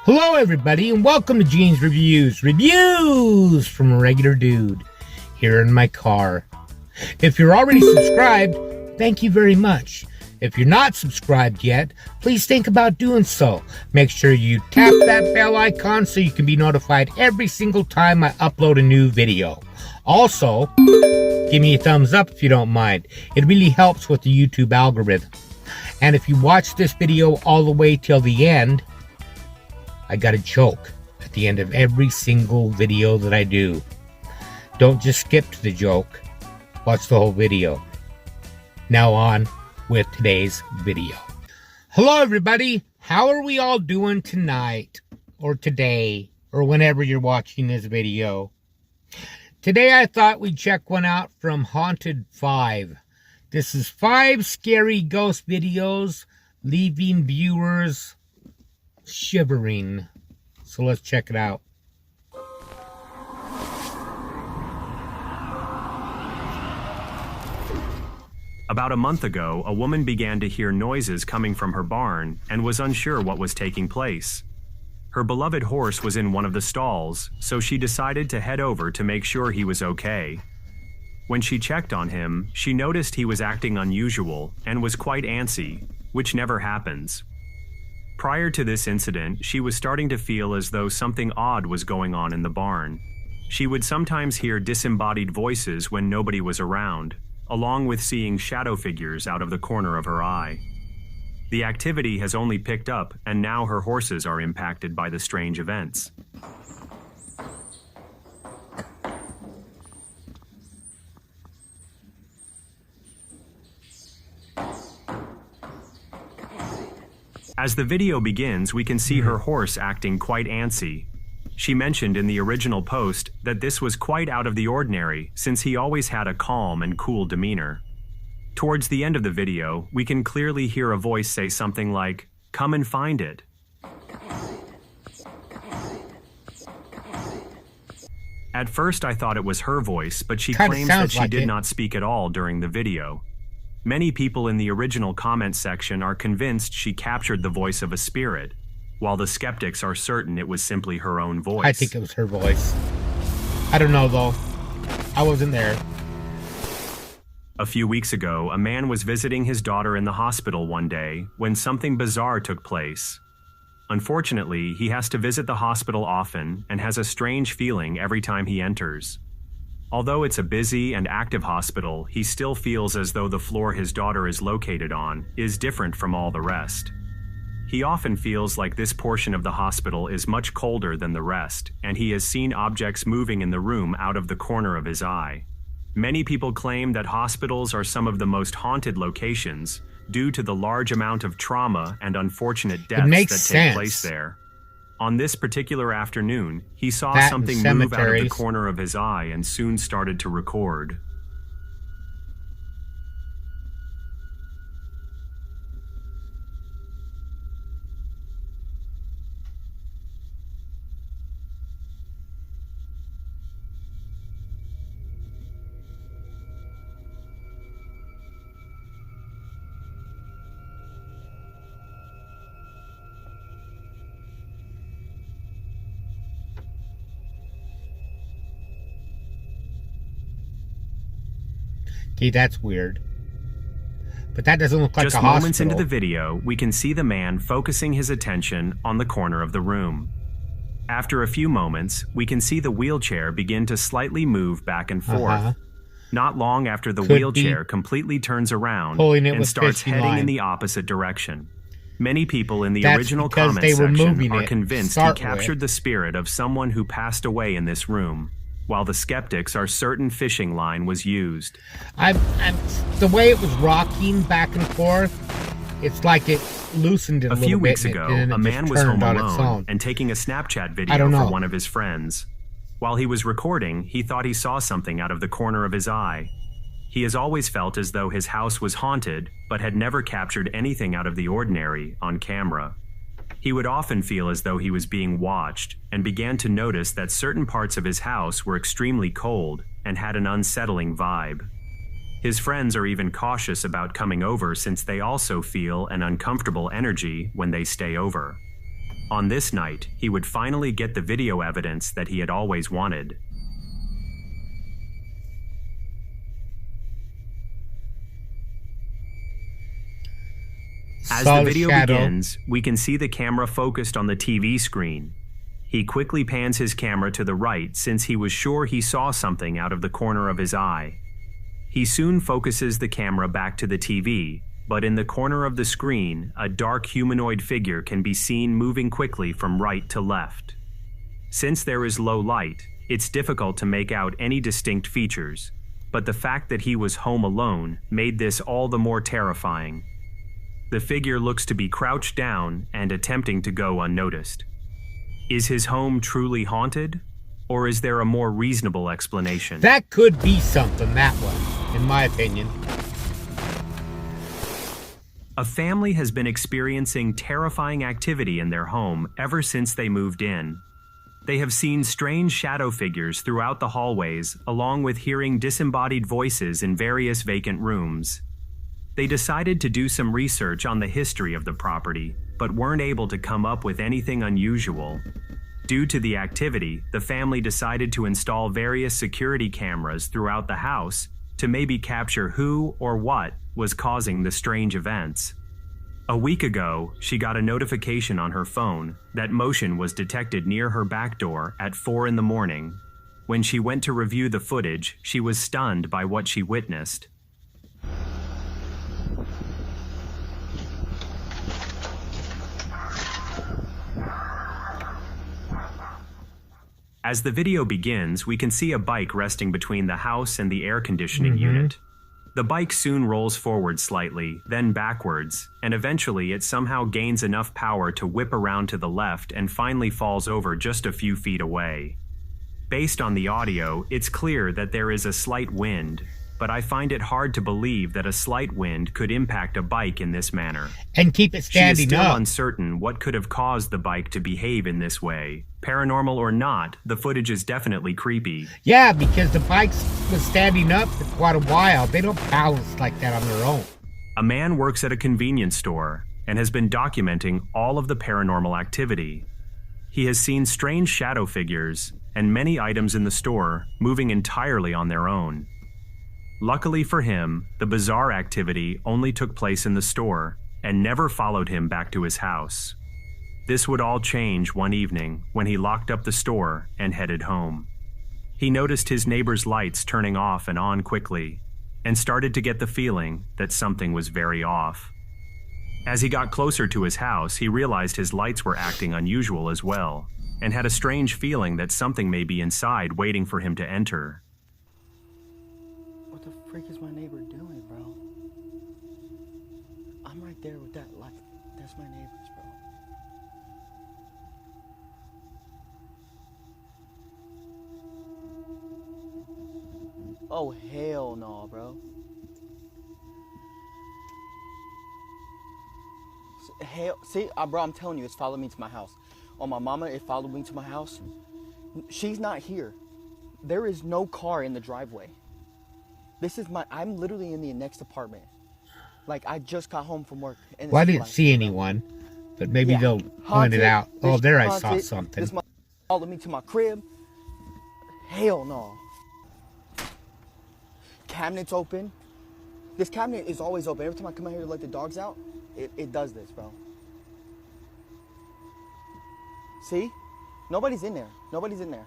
Hello everybody and welcome to Gene's Reviews from a regular dude here in my car. If you're already subscribed, thank you very much. If you're not subscribed yet, please think about doing so. Make sure you tap that bell icon so you can be notified every single time I upload a new video. Also, give me a thumbs up if you don't mind. It really helps with the YouTube algorithm. And if you watch this video all the way till the end, I got a joke at the end of every single video that I do. Don't just skip to the joke. Watch the whole video. Now on with today's video. Hello everybody. How are we all doing tonight? Or today? Or whenever you're watching this video? Today I thought we'd check one out from Haunted 5. This is 5 scary ghost videos leaving viewers shivering. So let's check it out. About a month ago, a woman began to hear noises coming from her barn and was unsure what was taking place. Her beloved horse was in one of the stalls, so she decided to head over to make sure he was okay. When she checked on him, she noticed he was acting unusual and was quite antsy, which never happens. Prior to this incident, she was starting to feel as though something odd was going on in the barn. She would sometimes hear disembodied voices when nobody was around, along with seeing shadow figures out of the corner of her eye. The activity has only picked up, and now her horses are impacted by the strange events. As the video begins, we can see her horse acting quite antsy. She mentioned in the original post that this was quite out of the ordinary since he always had a calm and cool demeanor. Towards the end of the video, we can clearly hear a voice say something like, "Come and find it." At first I thought it was her voice, but she claims that she did not speak at all during the video. Many people in the original comment section are convinced she captured the voice of a spirit, while the skeptics are certain it was simply her own voice. I think it was her voice. I don't know though. I wasn't there. A few weeks ago, a man was visiting his daughter in the hospital one day when something bizarre took place. Unfortunately, he has to visit the hospital often and has a strange feeling every time he enters. Although it's a busy and active hospital, he still feels as though the floor his daughter is located on is different from all the rest. He often feels like this portion of the hospital is much colder than the rest, and he has seen objects moving in the room out of the corner of his eye. Many people claim that hospitals are some of the most haunted locations due to the large amount of trauma and unfortunate deaths that take place there. On this particular afternoon, he saw something move out of the corner of his eye and soon started to record. Okay, that's weird. But that doesn't look like a hospital. Just moments into the video, we can see the man focusing his attention on the corner of the room. After a few moments, we can see the wheelchair begin to slightly move back and forth. Not long after the wheelchair completely turns around and starts heading in the opposite direction. Many people in the original comment section are convinced he captured the spirit of someone who passed away in this room, while the skeptics are certain fishing line was used. The way it was rocking back and forth, it's like it loosened it a little bit. A few weeks ago, a man was home alone and taking a Snapchat video for one of his friends. While he was recording, he thought he saw something out of the corner of his eye. He has always felt as though his house was haunted, but had never captured anything out of the ordinary on camera. He would often feel as though he was being watched and began to notice that certain parts of his house were extremely cold and had an unsettling vibe. His friends are even cautious about coming over since they also feel an uncomfortable energy when they stay over. On this night, he would finally get the video evidence that he had always wanted. As the video begins, we can see the camera focused on the TV screen. He quickly pans his camera to the right since he was sure he saw something out of the corner of his eye. He soon focuses the camera back to the TV, but in the corner of the screen, a dark humanoid figure can be seen moving quickly from right to left. Since there is low light, it's difficult to make out any distinct features, but the fact that he was home alone made this all the more terrifying. The figure looks to be crouched down and attempting to go unnoticed. Is his home truly haunted, or is there a more reasonable explanation? That could be something, that one, in my opinion. A family has been experiencing terrifying activity in their home ever since they moved in. They have seen strange shadow figures throughout the hallways, along with hearing disembodied voices in various vacant rooms. They decided to do some research on the history of the property, but weren't able to come up with anything unusual. Due to the activity, the family decided to install various security cameras throughout the house to maybe capture who or what was causing the strange events. A week ago, she got a notification on her phone that motion was detected near her back door at 4 in the morning. When she went to review the footage, she was stunned by what she witnessed. As the video begins, we can see a bike resting between the house and the air conditioning unit. The bike soon rolls forward slightly, then backwards, and eventually it somehow gains enough power to whip around to the left and finally falls over just a few feet away. Based on the audio, it's clear that there is a slight wind, but I find it hard to believe that a slight wind could impact a bike in this manner. And keep it standing up. She is still uncertain what could have caused the bike to behave in this way. Paranormal or not, the footage is definitely creepy. Yeah, because the bike was standing up for quite a while. They don't balance like that on their own. A man works at a convenience store and has been documenting all of the paranormal activity. He has seen strange shadow figures and many items in the store moving entirely on their own. Luckily for him, the bizarre activity only took place in the store and never followed him back to his house. This would all change one evening when he locked up the store and headed home. He noticed his neighbor's lights turning off and on quickly and started to get the feeling that something was very off. As he got closer to his house, he realized his lights were acting unusual as well and had a strange feeling that something may be inside waiting for him to enter. What the freak is my neighbor doing, bro? I'm right there with that light. That's my neighbor's, bro. Oh, hell no, bro. Hell, see, bro, I'm telling you, it's followed me to my house. Oh, my mama, it followed me to my house. She's not here. There is no car in the driveway. I'm literally in the next apartment. Like, I just got home from work. And well, I didn't see anyone, but maybe they'll point it out. Oh, there I saw something. This followed me to my crib. Hell no. Cabinet's open. This cabinet is always open. Every time I come out here to let the dogs out, it does this, bro. See? Nobody's in there. Nobody's in there.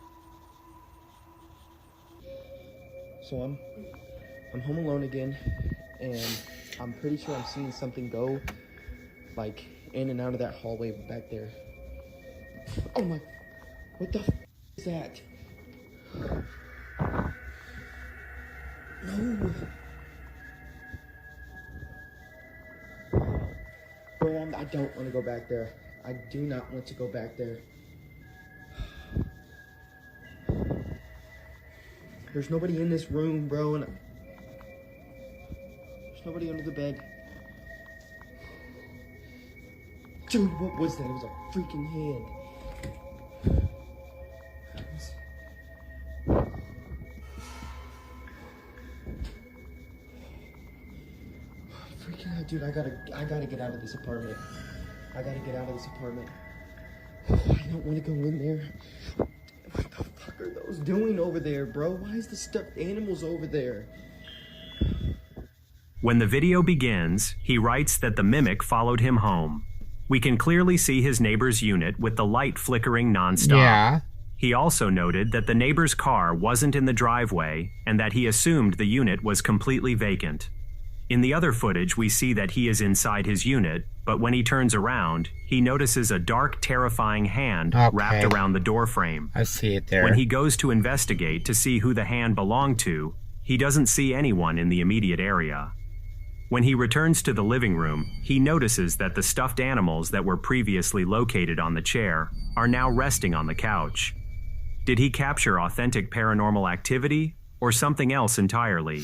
So I'm home alone again, and I'm pretty sure I'm seeing something go, like, in and out of that hallway back there. Oh my, what the is that? No. Bro, I don't want to go back there. I do not want to go back there. There's nobody in this room, bro, and there's nobody under the bed. Dude, what was that? It was a freaking hand. Dude, I gotta get out of this apartment. I gotta get out of this apartment. I don't want to go in there. What the fuck are those doing over there, bro? Why is the stuffed animals over there? When the video begins, he writes that the mimic followed him home. We can clearly see his neighbor's unit with the light flickering nonstop. Yeah. He also noted that the neighbor's car wasn't in the driveway and that he assumed the unit was completely vacant. In the other footage, we see that he is inside his unit, but when he turns around, he notices a dark, terrifying hand wrapped around the door frame. I see it there. When he goes to investigate to see who the hand belonged to, he doesn't see anyone in the immediate area. When he returns to the living room, he notices that the stuffed animals that were previously located on the chair are now resting on the couch. Did he capture authentic paranormal activity or something else entirely?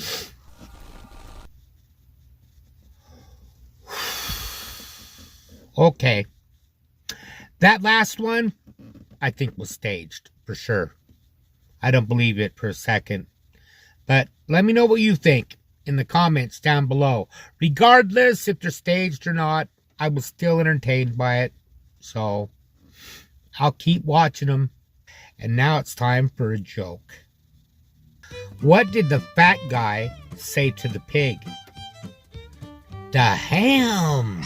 Okay. That last one, I think was staged, for sure. I don't believe it for a second. But let me know what you think in the comments down below. Regardless if they're staged or not, I was still entertained by it. So, I'll keep watching them. And now it's time for a joke. What did the fat guy say to the pig? The ham!